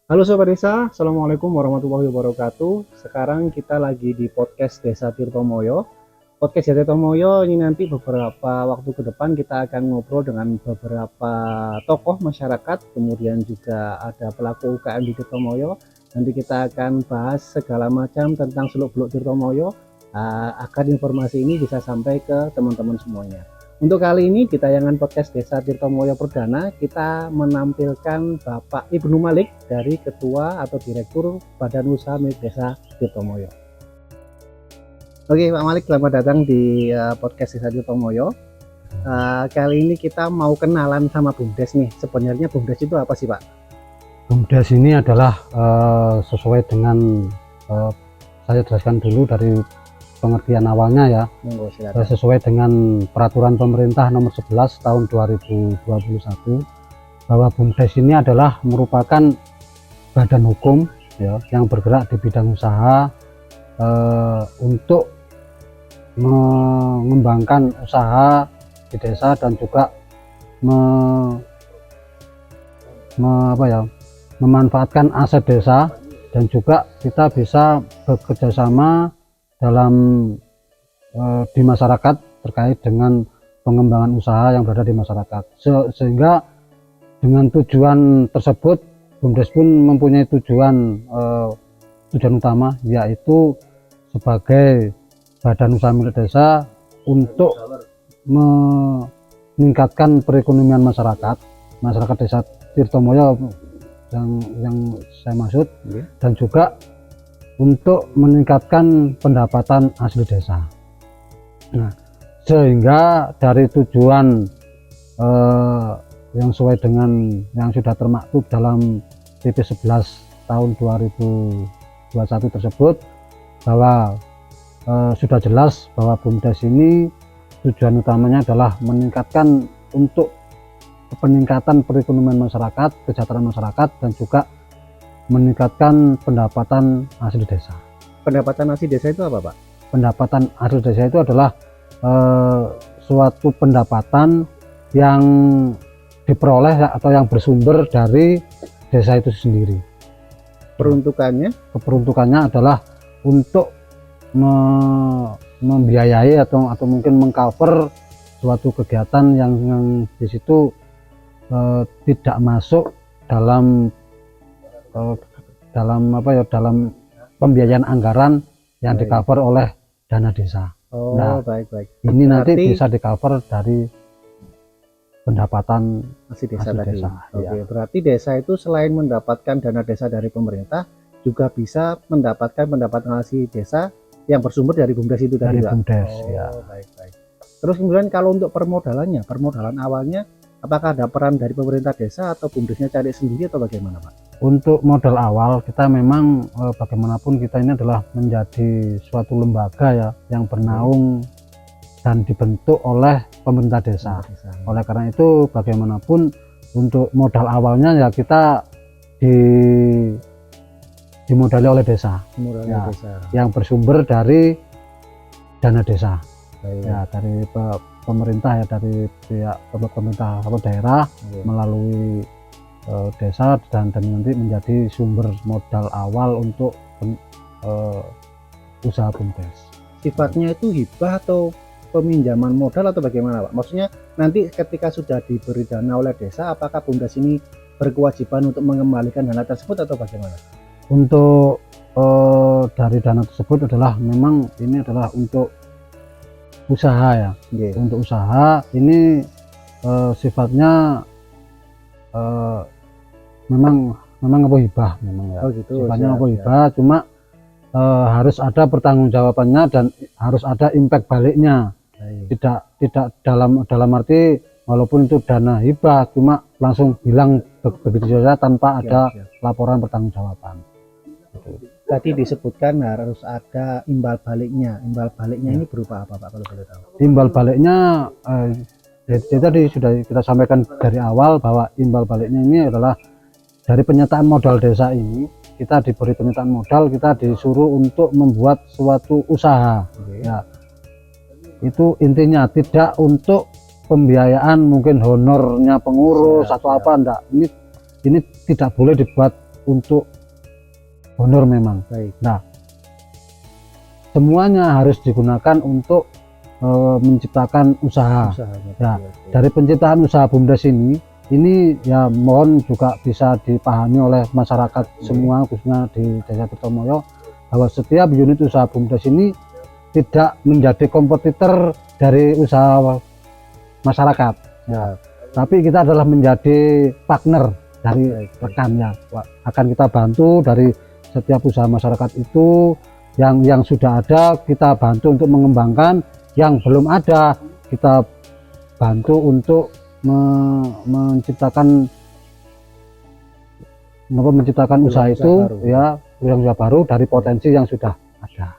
Halo Sobat Desa, Assalamualaikum warahmatullahi wabarakatuh. Sekarang kita lagi di podcast Desa Tirtomoyo. Podcast Desa Tirtomoyo ini nanti beberapa waktu ke depan kita akan ngobrol dengan beberapa tokoh masyarakat, kemudian juga ada pelaku UKM di Tirtomoyo. Nanti kita akan bahas segala macam tentang seluk-beluk Tirtomoyo, agar informasi ini bisa sampai ke teman-teman semuanya. Untuk kali ini di tayangan podcast Desa Tirtomoyo Perdana, kita menampilkan Bapak Ibnu Malik dari Ketua atau Direktur Badan Usaha Milik Desa Tirtomoyo. Oke Pak Malik, selamat datang di podcast Desa Tirtomoyo. Kali ini kita mau kenalan sama BUMDes nih. Sebenarnya BUMDes itu apa sih Pak? BUMDes ini adalah sesuai dengan saya jelaskan dulu dari pengertian awalnya ya. Sesuai dengan peraturan pemerintah nomor 11 tahun 2021 bahwa BUMDes ini adalah merupakan badan hukum ya, yang bergerak di bidang usaha untuk mengembangkan usaha di desa dan juga memanfaatkan aset desa, dan juga kita bisa bekerjasama dalam di masyarakat terkait dengan pengembangan usaha yang berada di masyarakat. Sehingga dengan tujuan tersebut BUMDes pun mempunyai tujuan utama, yaitu sebagai badan usaha milik desa untuk meningkatkan perekonomian masyarakat desa Tirtomoyo yang saya maksud, dan juga untuk meningkatkan pendapatan asli desa. Nah, sehingga dari tujuan yang sesuai dengan yang sudah termaktub dalam PP 11 tahun 2021 tersebut, bahwa sudah jelas bahwa BUMDes ini tujuan utamanya adalah meningkatkan untuk peningkatan perekonomian masyarakat, kesejahteraan masyarakat, dan juga meningkatkan pendapatan asli desa. Pendapatan asli desa itu apa Pak? Pendapatan asli desa itu adalah suatu pendapatan yang diperoleh atau yang bersumber dari desa itu sendiri. Peruntukannya adalah untuk membiayai atau mungkin mengcover suatu kegiatan yang di situ tidak masuk dalam dalam pembiayaan anggaran yang di-cover oleh dana desa. Baik. Ini nanti bisa di-cover dari pendapatan asli desa tadi. Oke, berarti desa itu selain mendapatkan dana desa dari pemerintah, juga bisa mendapatkan pendapatan asli desa yang bersumber dari BUMDes itu tadi, Pak? BUMDes, ya. Baik. Terus kemudian kalau untuk permodalan awalnya, apakah ada peran dari pemerintah desa atau BUMDesnya cari sendiri atau bagaimana, Pak? Untuk modal awal kita memang bagaimanapun kita ini adalah menjadi suatu lembaga ya, yang bernaung dan dibentuk oleh pemerintah desa. Oleh karena itu bagaimanapun untuk modal awalnya ya kita dimodali oleh desa, yang bersumber dari dana desa. Ya, dari pemerintah ya, dari pihak pemerintah atau daerah melalui desa, dan nanti menjadi sumber modal awal untuk usaha BUMDes. Sifatnya itu hibah atau peminjaman modal atau bagaimana, Pak? Maksudnya nanti ketika sudah diberi dana oleh desa, apakah BUMDes ini berkewajiban untuk mengembalikan dana tersebut atau bagaimana? Untuk dari dana tersebut adalah memang ini adalah untuk usaha ya. Untuk usaha ini sifatnya memang hibah memang ya. Sifatnya hibah, cuma harus ada pertanggungjawabannya dan harus ada impact baliknya. Tidak dalam arti walaupun itu dana hibah cuma langsung hilang begitu saja tanpa ada laporan pertanggungjawaban. Tadi disebutkan harus ada imbal baliknya. Imbal baliknya ini berupa apa, Pak, kalau boleh tahu? Imbal baliknya tadi sudah kita sampaikan dari awal bahwa imbal baliknya ini adalah dari penyertaan modal desa ini. Kita diberi penyertaan modal, kita disuruh untuk membuat suatu usaha. Ya, itu intinya, tidak untuk pembiayaan mungkin honornya pengurus atau apa, enggak. Ini tidak boleh dibuat untuk honor memang. Baik. Nah, semuanya harus digunakan untuk menciptakan usaha. Nah, dari penciptaan usaha BUMDes ini ya mohon juga bisa dipahami oleh masyarakat semua, khususnya di Desa Tirtomoyo, bahwa setiap unit usaha BUMDes ini tidak menjadi kompetitor dari usaha masyarakat. Ya, tapi kita adalah menjadi partner dari rekannya. Akan kita bantu dari setiap usaha masyarakat itu yang sudah ada, kita bantu untuk mengembangkan. Yang belum ada, kita bantu untuk menciptakan usaha itu baru. Ya, yang sudah baru dari potensi yang sudah ada.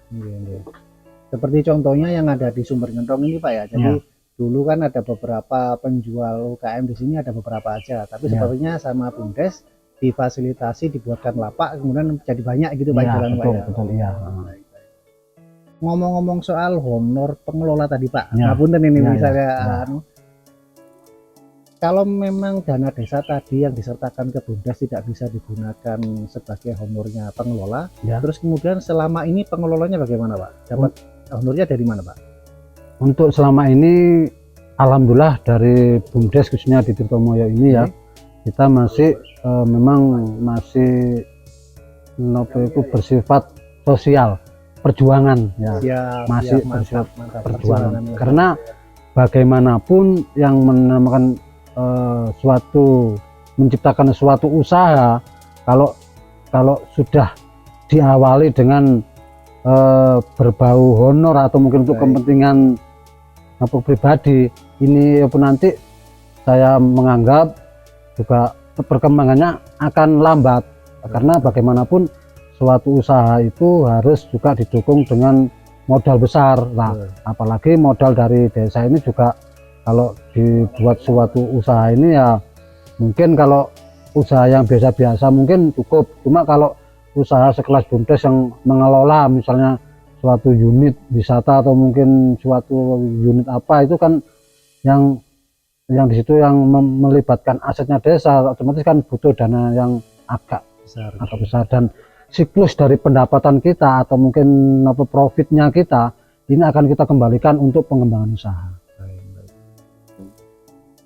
Seperti contohnya yang ada di Sumber Gentong ini Pak ya. Jadi dulu kan ada beberapa penjual UKM di sini, ada beberapa aja, tapi sepertinya sama BUMDes difasilitasi, dibuatkan lapak, kemudian jadi banyak gitu Pak jalan Pak ya. Betul, iya. Ngomong-ngomong soal honor pengelola tadi Pak, ngapunten ini misalnya kalau memang dana desa tadi yang disertakan ke BUMDes tidak bisa digunakan sebagai honornya pengelola, terus kemudian selama ini pengelolanya bagaimana Pak? Dapat honornya dari mana Pak? Untuk selama ini alhamdulillah dari BUMDes khususnya di Tirtomoyo ini ya, kita masih memang masih itu bersifat sosial, perjuangan ya, masih bersifat perjuangan. Karena bagaimanapun yang menamakan menciptakan suatu usaha, kalau sudah diawali dengan berbau honor atau mungkin untuk kepentingan pribadi, ini pun nanti saya menganggap juga perkembangannya akan lambat. Karena bagaimanapun suatu usaha itu harus juga didukung dengan modal besar. Nah, apalagi modal dari desa ini juga kalau dibuat suatu usaha ini ya mungkin kalau usaha yang biasa-biasa mungkin cukup. Cuma kalau usaha sekelas BUMDes yang mengelola misalnya suatu unit wisata atau mungkin suatu unit apa, itu kan yang di situ yang melibatkan asetnya desa, otomatis kan butuh dana yang agak besar, dan siklus dari pendapatan kita atau mungkin profitnya kita ini akan kita kembalikan untuk pengembangan usaha.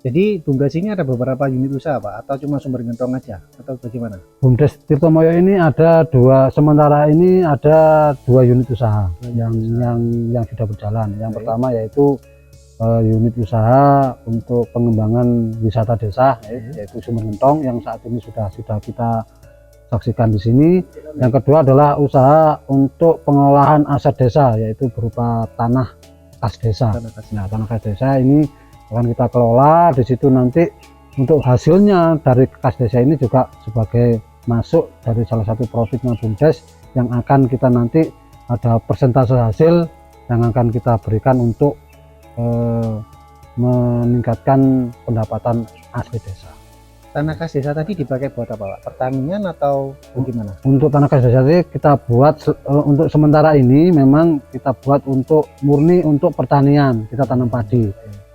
Jadi BUMDes ini ada beberapa unit usaha Pak, atau cuma Sumber Gentong aja, atau bagaimana? BUMDes Tirtomoyo ini ada sementara ini ada dua unit usaha yang sudah berjalan. Yang pertama yaitu unit usaha untuk pengembangan wisata desa, yaitu Sumber Gentong yang saat ini sudah kita saksikan di sini. Yang kedua adalah usaha untuk pengolahan aset desa, yaitu berupa tanah kas desa. Nah, tanah kas desa ini akan kita kelola di situ, nanti untuk hasilnya dari kas desa ini juga sebagai masuk dari salah satu profitnya BUMDes yang akan kita nanti ada persentase hasil yang akan kita berikan untuk meningkatkan pendapatan asli desa. Tanah kas desa tadi dipakai buat apa Pak? Pertanian atau bagaimana? Untuk tanah kas desa tadi kita buat untuk sementara ini memang kita buat untuk murni untuk pertanian, kita tanam padi.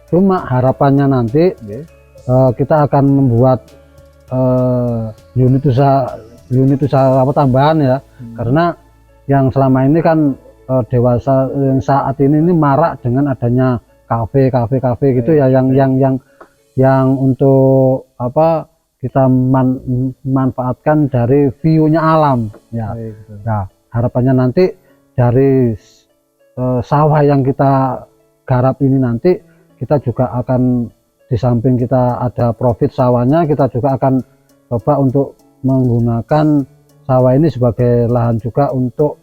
Cuma harapannya nanti kita akan membuat unit usaha apa tambahan ya, karena yang selama ini kan dewasa yang saat ini marak dengan adanya kafe gitu ya, yang untuk apa kita manfaatkan dari view-nya alam ya. Nah, harapannya nanti dari sawah yang kita garap ini nanti kita juga akan, di samping kita ada profit sawahnya, kita juga akan coba untuk menggunakan sawah ini sebagai lahan juga untuk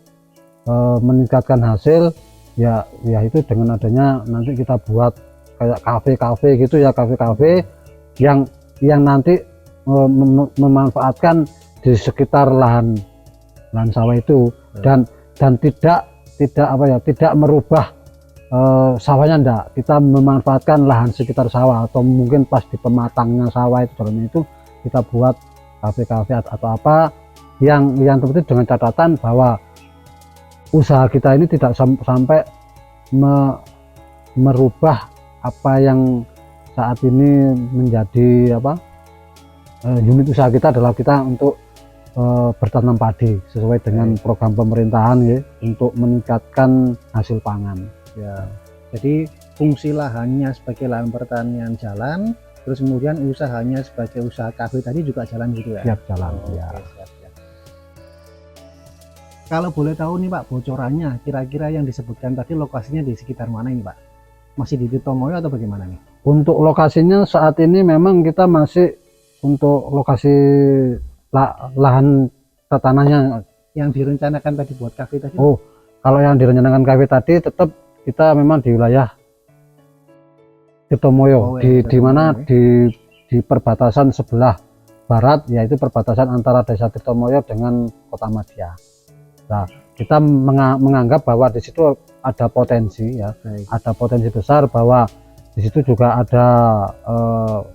meningkatkan hasil ya itu dengan adanya nanti kita buat kayak kafe gitu ya, kafe yang nanti memanfaatkan di sekitar lahan sawah itu, dan tidak merubah sawahnya, enggak, kita memanfaatkan lahan sekitar sawah atau mungkin pas di pematangnya sawah itu dalamnya itu kita buat kafe atau apa yang terpenting dengan catatan bahwa usaha kita ini tidak sampai merubah apa yang saat ini menjadi unit usaha kita adalah kita untuk bertanam padi sesuai dengan program pemerintahan ya, untuk meningkatkan hasil pangan. Ya, jadi fungsi lahannya sebagai lahan pertanian jalan, terus kemudian usahanya sebagai usaha kafe tadi juga jalan gitu ya? Siap jalan. Ya. Oke, siap. Kalau boleh tahu nih Pak, bocorannya kira-kira yang disebutkan tadi lokasinya di sekitar mana ini Pak? Masih di Tirtomoyo atau bagaimana nih? Untuk lokasinya saat ini memang kita masih untuk lokasi lahan tanahnya yang direncanakan tadi buat kafe tadi. Oh, kalau yang direncanakan kafe tadi tetap kita memang di wilayah Tirtomoyo, di mana di perbatasan sebelah barat, yaitu perbatasan antara Desa Tirtomoyo dengan Kota Madya. Nah, kita menganggap bahwa di situ ada potensi ya, ada potensi besar bahwa di situ juga ada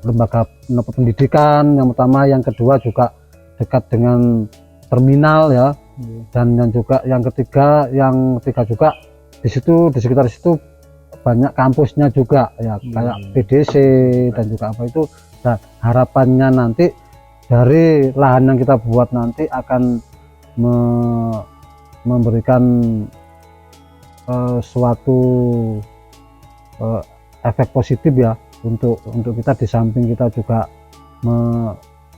lembaga pendidikan yang pertama, yang kedua juga dekat dengan terminal ya, dan yang ketiga juga di situ, di sekitar situ banyak kampusnya juga ya, kayak PDC dan juga apa itu. Nah, harapannya nanti dari lahan yang kita buat nanti akan memberikan suatu efek positif ya untuk kita, di samping kita juga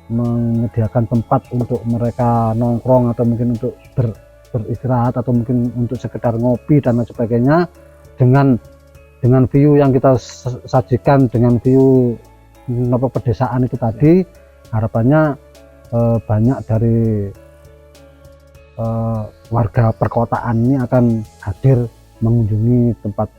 menyediakan tempat untuk mereka nongkrong atau mungkin untuk beristirahat atau mungkin untuk sekedar ngopi dan lain sebagainya, dengan view yang kita sajikan, dengan view pedesaan itu tadi. Harapannya banyak dari warga perkotaan ini akan hadir mengunjungi tempat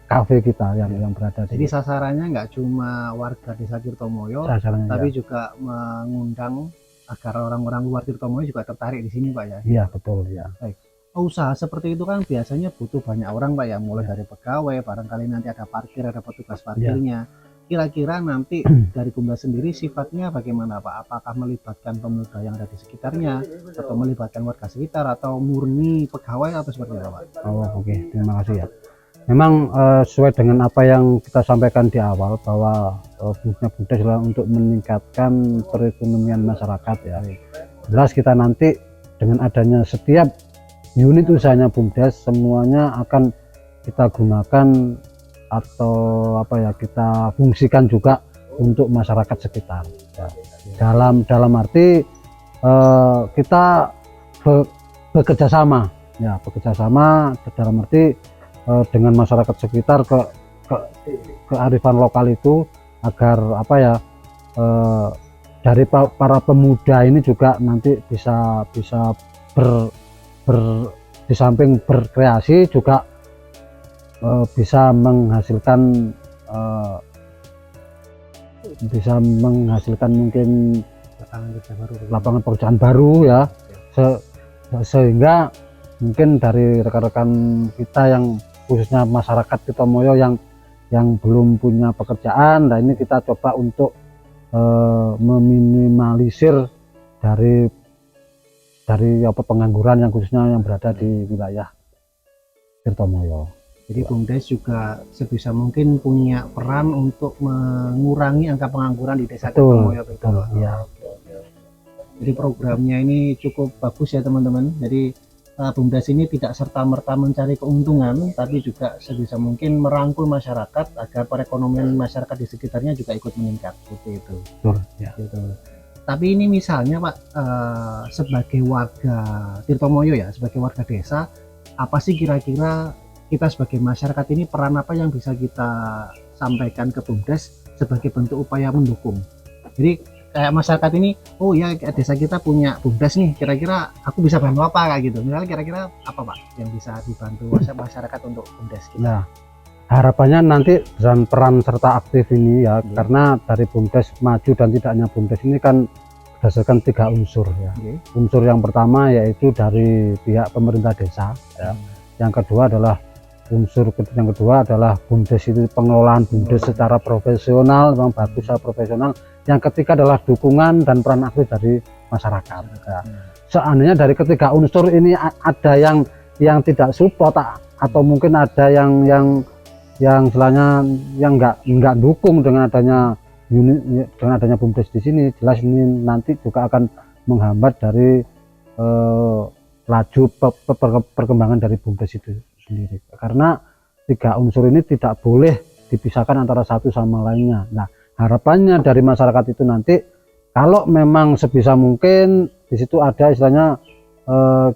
kafe kita yang berada di. Jadi sasarannya nggak cuma warga Desa Tirtomoyo, tapi ya, juga mengundang agar orang-orang luar Tirtomoyo juga tertarik di sini Pak ya? Iya betul ya. Baik. Usaha seperti itu kan biasanya butuh banyak orang Pak ya, mulai dari pegawai, barangkali nanti ada parkir, ada petugas parkirnya. Kira-kira nanti dari Bumdes sendiri sifatnya bagaimana Pak? Apakah melibatkan pemuda yang ada di sekitarnya, atau melibatkan warga sekitar, atau murni pegawai, atau seperti apa Pak? Oh oke, terima kasih ya. Memang sesuai dengan apa yang kita sampaikan di awal, bahwa fungsinya Bumdes adalah untuk meningkatkan perekonomian masyarakat ya. Jelas kita nanti dengan adanya setiap unit usahanya Bumdes, semuanya akan kita gunakan atau apa ya, kita fungsikan juga untuk masyarakat sekitar ya. Dalam arti kita bekerja sama ya, dalam arti dengan masyarakat sekitar, kearifan lokal itu, agar apa ya, dari para pemuda ini juga nanti bisa di samping berkreasi juga bisa menghasilkan mungkin lapangan pekerjaan baru ya, sehingga mungkin dari rekan-rekan kita yang khususnya masyarakat Tirtomoyo yang belum punya pekerjaan, nah ini kita coba untuk meminimalisir dari pengangguran yang khususnya yang berada di wilayah Tirtomoyo. Jadi Bumdes juga sebisa mungkin punya peran untuk mengurangi angka pengangguran di Desa Tirtomoyo. Betul, ya. Jadi programnya ini cukup bagus ya teman-teman. Jadi Bumdes ini tidak serta-merta mencari keuntungan, tapi juga sebisa mungkin merangkul masyarakat agar perekonomian masyarakat di sekitarnya juga ikut meningkat. Seperti itu. Betul, ya. Gitu. Tapi ini misalnya Pak, sebagai warga Tirtomoyo ya, sebagai warga desa, apa sih kira-kira kita sebagai masyarakat ini peran apa yang bisa kita sampaikan ke Bumdes sebagai bentuk upaya mendukung? Jadi kayak masyarakat ini, oh ya desa kita punya Bumdes nih, kira-kira aku bisa bantu apa kayak gitu. Misalnya kira-kira apa Pak yang bisa dibantu masyarakat untuk Bumdes kita? Nah, harapannya nanti dengan peran serta aktif ini ya, karena dari Bumdes maju dan tidak hanya Bumdes ini kan berdasarkan 3 unsur ya. Unsur yang pertama yaitu dari pihak pemerintah desa ya. Yang kedua adalah Bumdes itu pengelolaan Bumdes secara profesional, memang bagus secara profesional. Yang ketiga adalah dukungan dan peran aktif dari masyarakat ya. Seandainya dari ketiga unsur ini ada yang tidak support, atau mungkin ada yang istilahnya yang nggak dukung dengan adanya Bumdes di sini, jelas ini nanti juga akan menghambat dari laju perkembangan dari BUMDes itu sendiri, karena 3 unsur ini tidak boleh dipisahkan antara satu sama lainnya. Nah, harapannya dari masyarakat itu nanti kalau memang sebisa mungkin di situ ada istilahnya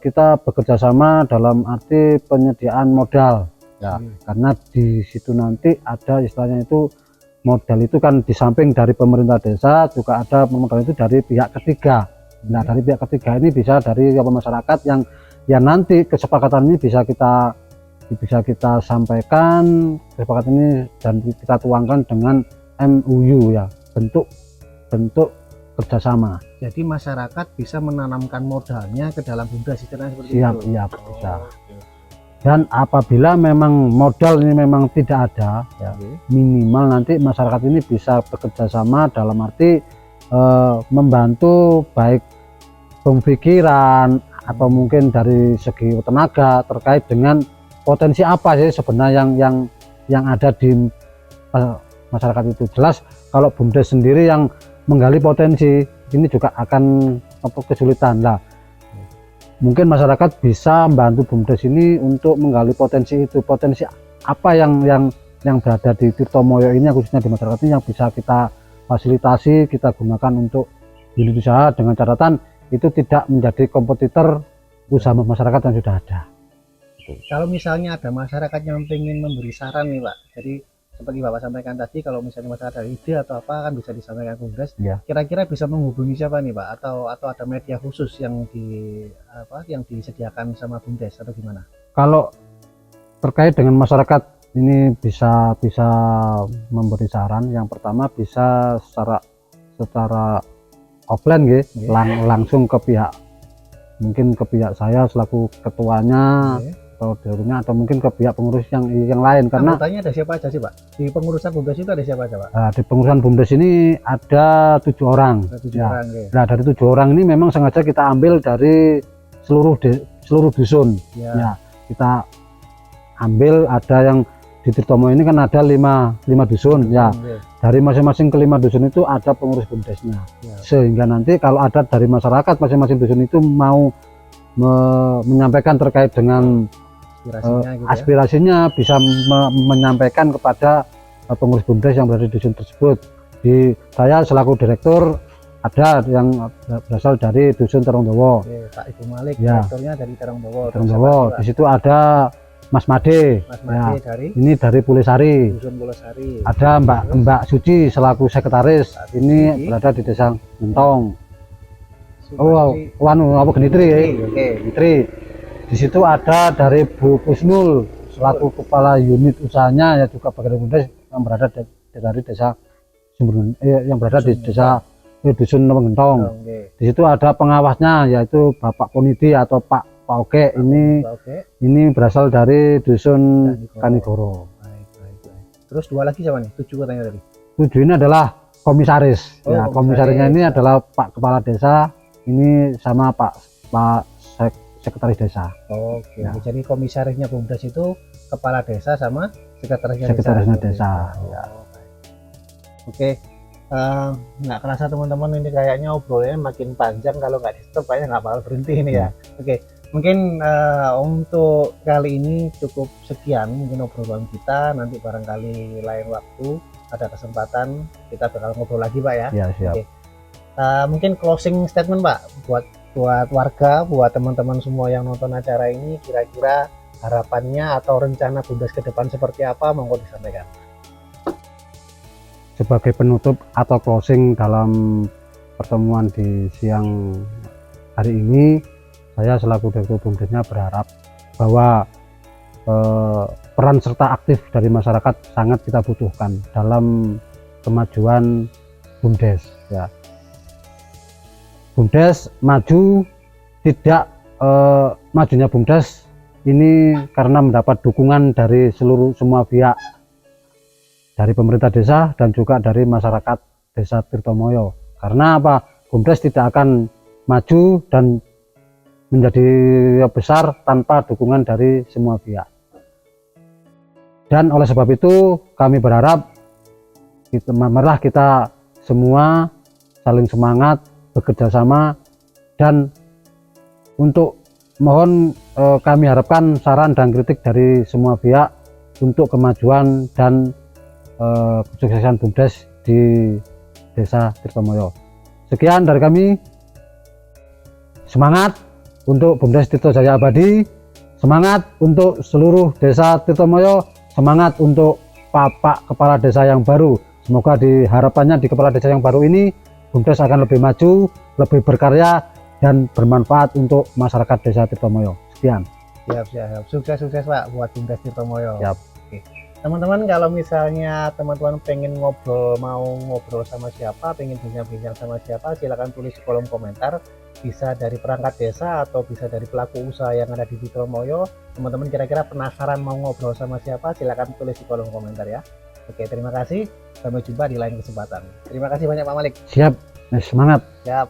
kita bekerja sama dalam arti penyediaan modal ya, karena di situ nanti ada istilahnya itu modal itu kan di samping dari pemerintah desa juga ada modal itu dari pihak ketiga. Nah, dari pihak ketiga ini bisa dari masyarakat yang ya nanti kesepakatan ini bisa kita sampaikan kesepakatan ini dan kita tuangkan dengan MOU ya, bentuk kerjasama. Jadi masyarakat bisa menanamkan modalnya ke dalam BUMDes seperti siap, itu. Iya, bisa. Dan apabila memang modal ini memang tidak ada ya, minimal nanti masyarakat ini bisa bekerja sama dalam arti membantu baik pemikiran atau mungkin dari segi tenaga terkait dengan potensi apa sih sebenarnya yang ada di masyarakat itu. Jelas kalau BUMDes sendiri yang menggali potensi ini juga akan kesulitan lah. Mungkin masyarakat bisa membantu BUMDes ini untuk menggali potensi itu, potensi apa yang berada di Tirtomoyo ini, khususnya di masyarakat ini yang bisa kita fasilitasi, kita gunakan untuk unit usaha dengan catatan itu tidak menjadi kompetitor usaha masyarakat yang sudah ada. Kalau misalnya ada masyarakat yang ingin memberi saran nih Pak, jadi seperti Bapak sampaikan tadi, kalau misalnya masyarakat ada ide atau apa kan bisa disampaikan ke BUMDes. Ya. Kira-kira bisa menghubungi siapa nih Pak? Atau ada media khusus yang disediakan sama BUMDes atau gimana? Kalau terkait dengan masyarakat ini bisa memberi saran. Yang pertama bisa secara offline gitu, langsung ke pihak, mungkin ke pihak saya selaku ketuanya atau direkturnya, atau mungkin ke pihak pengurus yang lain. Karena anggotanya ada siapa aja sih Pak? Di pengurusan BUMDes itu ada siapa aja Pak? Di pengurusan BUMDes ini ada 7 orang. Ada 7 orang ya. Nah, dari 7 orang ini memang sengaja kita ambil dari seluruh dusun ya. Kita ambil, ada yang di Tirtomoyo ini kan ada 5 dusun ya. Dari masing-masing ke-5 dusun itu ada pengurus BUMDesnya ya. Sehingga nanti kalau ada dari masyarakat masing-masing dusun itu mau menyampaikan terkait dengan aspirasinya bisa menyampaikan kepada pengurus BUMDes yang berada di dusun tersebut. Saya selaku direktur ada yang berasal dari dusun Terongdowo. Pak Ibu Malik ya. Direkturnya dari Terongdowo. Di situ ada Mas Made ya. Ini dari Pulesari. Dusun Pulesari. Ada Mbak Suci selaku sekretaris. Ini berada di Desa Gentong. Apa Genitri ya? Genitri. Di situ ada dari Bu Kusnul selaku kepala unit usahanya ya, juga bagian BUMDes yang berada dari desa yang berada di desa dusun Gentong. Di situ ada pengawasnya yaitu Bapak Ponidi atau Pak Oke. Ini berasal dari dusun Kanigoro. Terus 2 lagi siapa nih? 7 katanya tadi. 7 ini adalah komisaris. Komisarisnya ini adalah Pak Kepala Desa. Ini sama Pak Sekretaris Desa. Ya. Jadi komisarisnya BUMDes itu Kepala Desa sama Sekretarisnya Desa. Ya. Oke. Nggak kerasa teman-teman, ini kayaknya obrolannya makin panjang, kalau nggak di stop kayaknya nggak bakal berhenti ini ya. Oke. Mungkin untuk kali ini cukup sekian mungkin obrolan kita. Nanti barangkali lain waktu ada kesempatan kita bakal ngobrol lagi Pak ya. Ya, siap. Oke. Mungkin closing statement Pak buat warga, buat teman-teman semua yang nonton acara ini, kira-kira harapannya atau rencana BUMDes ke depan seperti apa, monggo disampaikan. Sebagai penutup atau closing dalam pertemuan di siang hari ini, saya selaku Direktur BUMDesnya berharap bahwa peran serta aktif dari masyarakat sangat kita butuhkan dalam kemajuan BUMDes ya. BUMDes maju, tidak majunya BUMDes ini karena mendapat dukungan dari semua pihak, dari pemerintah desa dan juga dari masyarakat Desa Tirtomoyo. Karena apa? BUMDes tidak akan maju dan menjadi besar tanpa dukungan dari semua pihak. Dan oleh sebab itu kami berharap marilah kita semua saling semangat, bekerja sama Dan untuk mohon kami harapkan saran dan kritik dari semua pihak untuk kemajuan dan kesuksesan BUMDes di Desa Tirtomoyo. Sekian dari kami. Semangat untuk BUMDes Tirto Jaya Abadi, semangat untuk seluruh Desa Tirtomoyo, semangat untuk Bapak Kepala Desa yang baru. Semoga harapannya di Kepala Desa yang baru ini BUMDes akan lebih maju, lebih berkarya dan bermanfaat untuk masyarakat Desa Tirtomoyo. Sekian. Siap. Sukses Pak buat BUMDes Tirtomoyo. Siap. Oke. Teman-teman, kalau misalnya teman-teman pengen mau ngobrol sama siapa, pengen bincang-bincang sama siapa, silakan tulis di kolom komentar. Bisa dari perangkat desa atau bisa dari pelaku usaha yang ada di Tirtomoyo. Teman-teman kira-kira penasaran mau ngobrol sama siapa, silakan tulis di kolom komentar ya. Oke, terima kasih. Sampai jumpa di lain kesempatan. Terima kasih banyak Pak Malik. Siap. Semangat. Siap.